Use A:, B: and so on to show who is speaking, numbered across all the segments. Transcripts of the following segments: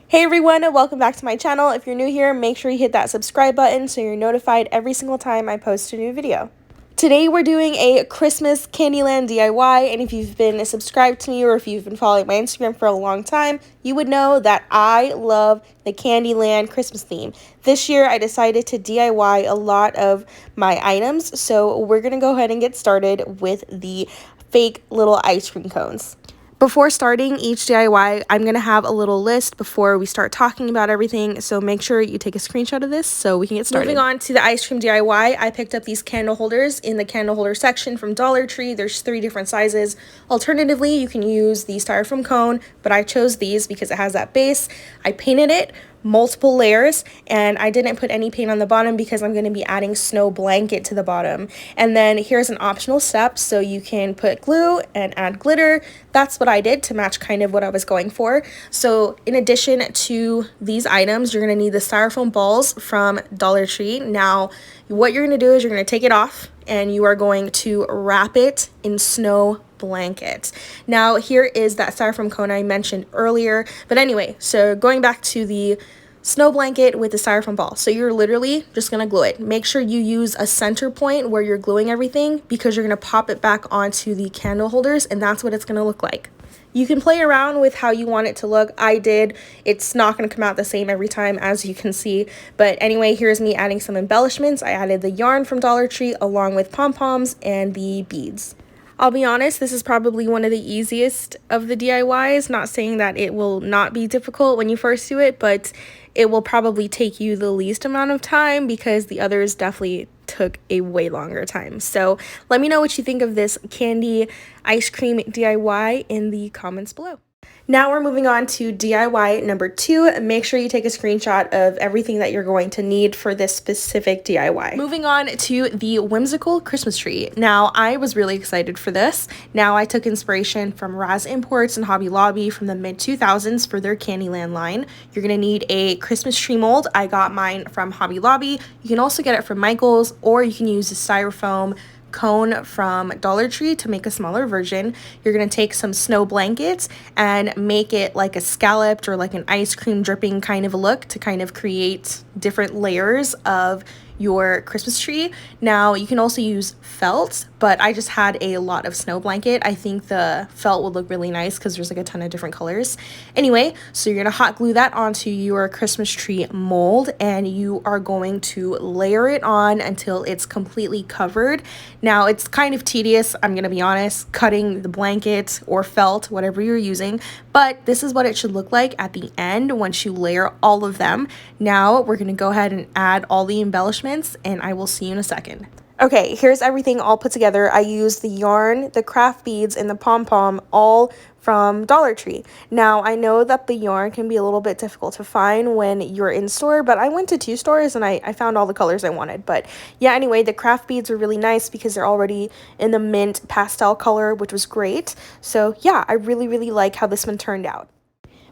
A: Hey everyone, and welcome back to my channel. If you're new here, make sure you hit that subscribe button so you're notified every single time I post a new video. Today we're doing a Christmas Candyland DIY, and if you've been subscribed to me or if you've been following my Instagram for a long time, you would know that I love the Candyland Christmas theme. This year I decided to DIY a lot of my items, so we're going to go ahead and get started with the fake little ice cream cones. Before starting each DIY, I'm going to have a little list before we start talking about everything, so make sure you take a screenshot of this so we can get started. Moving on to the ice cream DIY, I picked up these candle holders in the candle holder section from Dollar Tree. There's 3 different sizes. Alternatively, you can use the styrofoam cone, but I chose these because it has that base. I painted it multiple layers, and I didn't put any paint on the bottom because I'm going to be adding snow blanket to the bottom. And then here's an optional step, so you can put glue and add glitter. That's what I did to match kind of what I was going for. So in addition to these items, you're going to need the styrofoam balls from Dollar Tree. Now what you're going to do is you're going to take it off and you are going to wrap it in snow blanket. Now here is that styrofoam cone I mentioned earlier, but anyway, so going back to the snow blanket with the styrofoam ball. So you're literally just gonna glue it. Make sure you use a center point where you're gluing everything because you're gonna pop it back onto the candle holders, and that's what it's gonna look like. You can play around with how you want it to look. I did. It's not going to come out the same every time, as you can see. But anyway, here's me adding some embellishments. I added the yarn from Dollar Tree along with pom-poms and the beads. I'll be honest, this is probably one of the easiest of the DIYs. Not saying that it will not be difficult when you first do it, but it will probably take you the least amount of time because the others definitely took a way longer time. So let me know what you think of this candy ice cream DIY in the comments below. Now we're moving on to DIY number 2. Make sure you take a screenshot of everything that you're going to need for this specific DIY. Moving on to the whimsical Christmas tree. Now I was really excited for this. Now I took inspiration from Raz Imports and Hobby Lobby from the mid-2000s for their Candyland line. You're going to need a Christmas tree mold. I got mine from Hobby Lobby. You can also get it from Michael's, or you can use the styrofoam cone from Dollar Tree to make a smaller version. You're going to take some snow blankets and make it like a scalloped or like an ice cream dripping kind of a look to kind of create different layers of your Christmas tree. Now you can also use felt, but I just had a lot of snow blanket. I think the felt would look really nice because there's like a ton of different colors. Anyway, so you're gonna hot glue that onto your Christmas tree mold, and you are going to layer it on until it's completely covered. Now it's kind of tedious, I'm gonna be honest, cutting the blanket or felt, whatever you're using, but this is what it should look like at the end once you layer all of them. Now we're gonna go ahead and add all the embellishments, and I will see you in a second. Okay, here's everything all put together. I used the yarn, the craft beads, and the pom-pom all from Dollar Tree. Now, I know that the yarn can be a little bit difficult to find when you're in store, but I went to 2 stores and I found all the colors I wanted. But yeah, anyway, the craft beads are really nice because they're already in the mint pastel color, which was great. So yeah, I really like how this one turned out.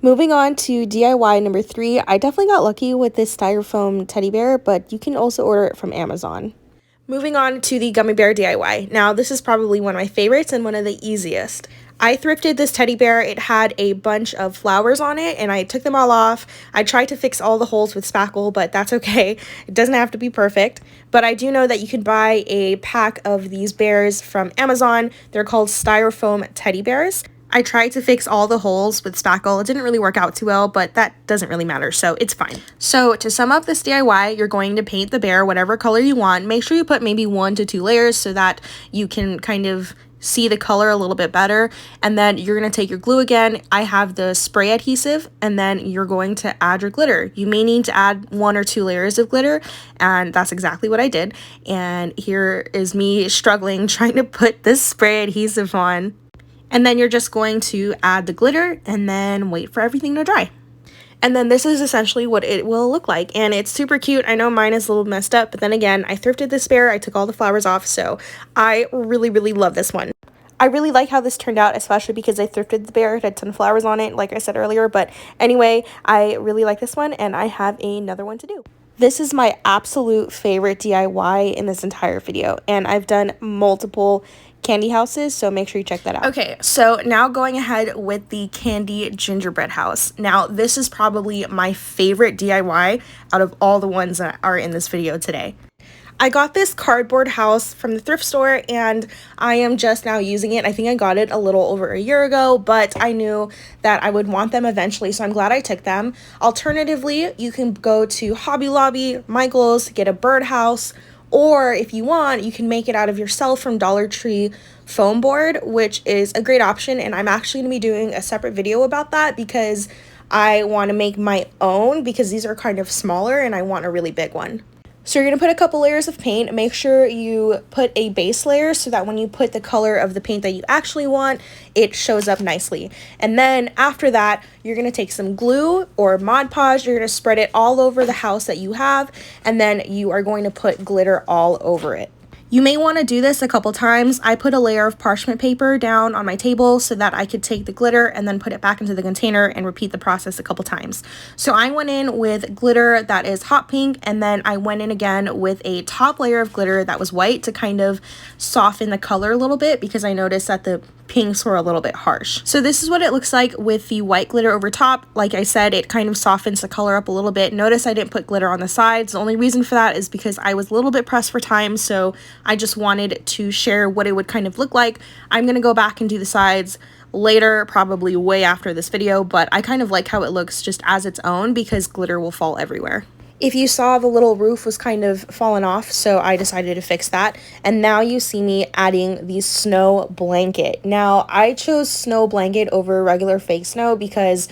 A: Moving on to DIY number 3, I definitely got lucky with this styrofoam teddy bear, but you can also order it from Amazon. Moving on to the gummy bear DIY. Now this is probably one of my favorites and one of the easiest. I thrifted this teddy bear. It had a bunch of flowers on it and I took them all off. I tried to fix all the holes with spackle, but that's okay. It doesn't have to be perfect. But I do know that you can buy a pack of these bears from Amazon. They're called styrofoam teddy bears. I tried to fix all the holes with spackle. It didn't really work out too well, but that doesn't really matter, so it's fine. So to sum up this DIY, you're going to paint the bear whatever color you want. Make sure you put maybe 1 to 2 layers so that you can kind of see the color a little bit better. And then you're going to take your glue again. I have the spray adhesive, and then you're going to add your glitter. You may need to add 1 or 2 layers of glitter, and that's exactly what I did. And here is me struggling trying to put this spray adhesive on. And then you're just going to add the glitter and then wait for everything to dry. And then this is essentially what it will look like. And it's super cute. I know mine is a little messed up, but then again, I thrifted this bear. I took all the flowers off, so I really love this one. I really like how this turned out, especially because I thrifted the bear. It had a ton of flowers on it, like I said earlier. But anyway, I really like this one, and I have another one to do. This is my absolute favorite DIY in this entire video, and I've done multiple candy houses, so make sure you check that out. Okay, so now going ahead with the candy gingerbread house. Now, this is probably my favorite DIY out of all the ones that are in this video today. I got this cardboard house from the thrift store and I am just now using it. I think I got it a little over a year ago, but I knew that I would want them eventually, so I'm glad I took them. Alternatively, you can go to Hobby Lobby, Michael's, get a birdhouse, or if you want, you can make it out of yourself from Dollar Tree foam board, which is a great option, and I'm actually going to be doing a separate video about that because I want to make my own because these are kind of smaller and I want a really big one. So you're going to put a couple layers of paint. Make sure you put a base layer so that when you put the color of the paint that you actually want, it shows up nicely. And then after that, you're going to take some glue or Mod Podge. You're going to spread it all over the house that you have, and then you are going to put glitter all over it. You may want to do this a couple times. I put a layer of parchment paper down on my table so that I could take the glitter and then put it back into the container and repeat the process a couple times. So I went in with glitter that is hot pink, and then I went in again with a top layer of glitter that was white to kind of soften the color a little bit because I noticed that the pinks were a little bit harsh. So this is what it looks like with the white glitter over top. Like I said, it kind of softens the color up a little bit. Notice I didn't put glitter on the sides. The only reason for that is because I was a little bit pressed for time, so I just wanted to share what it would kind of look like. I'm gonna go back and do the sides later, probably way after this video, but I kind of like how it looks just as its own because glitter will fall everywhere. If you saw, the little roof was kind of fallen off, so I decided to fix that. And now you see me adding the snow blanket. Now, I chose snow blanket over regular fake snow because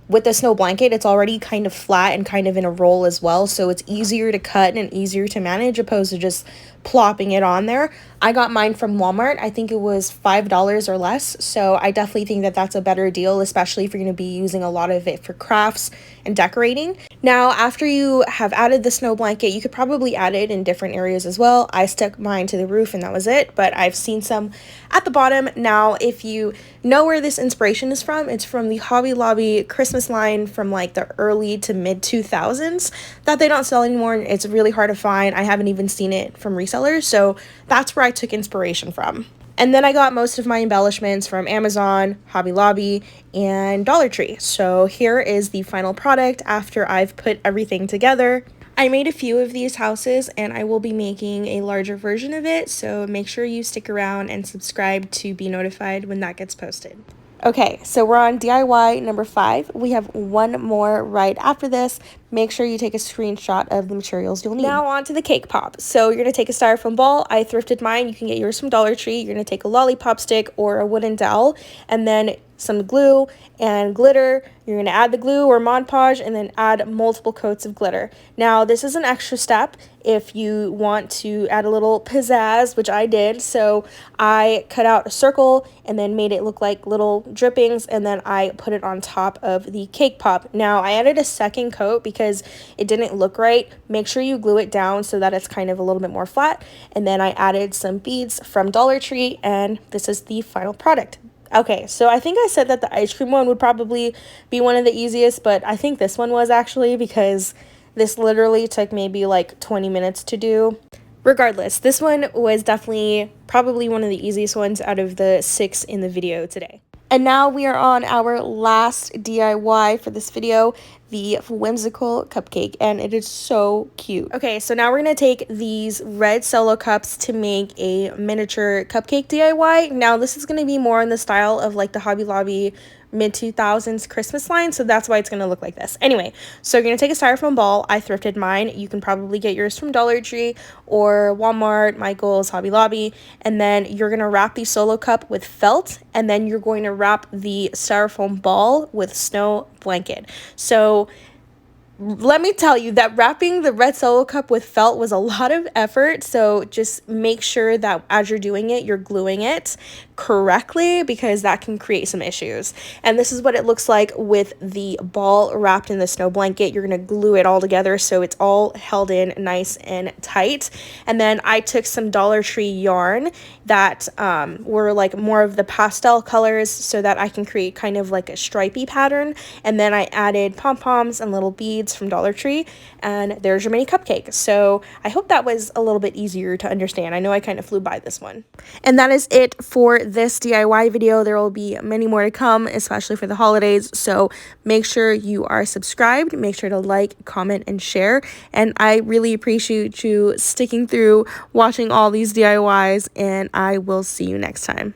A: with the snow blanket, it's already kind of flat and kind of in a roll as well, so it's easier to cut and easier to manage opposed to just plopping it on there. I got mine from Walmart. I think it was $5 or less, so I definitely think that that's a better deal, especially if you're going to be using a lot of it for crafts and decorating. Now, after you have added the snow blanket, you could probably add it in different areas as well. I stuck mine to the roof and that was it, but I've seen some at the bottom. Now, if you know where this inspiration is from, it's from the Hobby Lobby Christmas line from like the early to mid 2000s that they don't sell anymore. It's really hard to find. I haven't even seen it from resellers, so that's where I took inspiration from. And then I got most of my embellishments from Amazon, Hobby Lobby, and Dollar Tree. So here is the final product after I've put everything together. I made a few of these houses and I will be making a larger version of it, so make sure you stick around and subscribe to be notified when that gets posted. Okay, so we're on DIY number 5. We have one more right after this. Make sure you take a screenshot of the materials you'll need. Now on to the cake pop. So you're going to take a styrofoam ball. I thrifted mine. You can get yours from Dollar Tree. You're going to take a lollipop stick or a wooden dowel and then some glue and glitter. You're going to add the glue or Mod Podge and then add multiple coats of glitter. Now this is an extra step if you want to add a little pizzazz, which I did. So I cut out a circle and then made it look like little drippings, and then I put it on top of the cake pop. Now I added a second coat because it didn't look right. Make sure you glue it down so that it's kind of a little bit more flat. And then I added some beads from Dollar Tree, and this is the final product. Okay, so I think I said that the ice cream one would probably be one of the easiest, but I think this one was actually because this literally took maybe like 20 minutes to do. Regardless, this one was definitely probably one of the easiest ones out of the 6 in the video today. And now we are on our last DIY for this video, the Whimsical Cupcake, and it is so cute. Okay, so now we're going to take these red solo cups to make a miniature cupcake DIY. Now this is going to be more in the style of like the Hobby Lobby mid-2000s Christmas line, so that's why it's going to look like this. Anyway, so you're going to take a styrofoam ball. I thrifted mine. You can probably get yours from Dollar Tree or Walmart, Michael's, Hobby Lobby, and then you're going to wrap the solo cup with felt, and then you're going to wrap the styrofoam ball with snow blanket. So let me tell you that wrapping the red solo cup with felt was a lot of effort, so just make sure that as you're doing it, you're gluing it correctly, because that can create some issues. And this is what it looks like with the ball wrapped in the snow blanket. You're going to glue it all together so it's all held in nice and tight. And then I took some Dollar Tree yarn that were like more of the pastel colors so that I can create kind of like a stripy pattern. And then I added pom-poms and little beads from Dollar Tree, and there's your mini cupcake. So I hope that was a little bit easier to understand. I know I kind of flew by this one. And that is it for this DIY video. There will be many more to come, especially for the holidays. So make sure you are subscribed. Make sure to like, comment, and share. And I really appreciate you sticking through watching all these DIYs, and I will see you next time.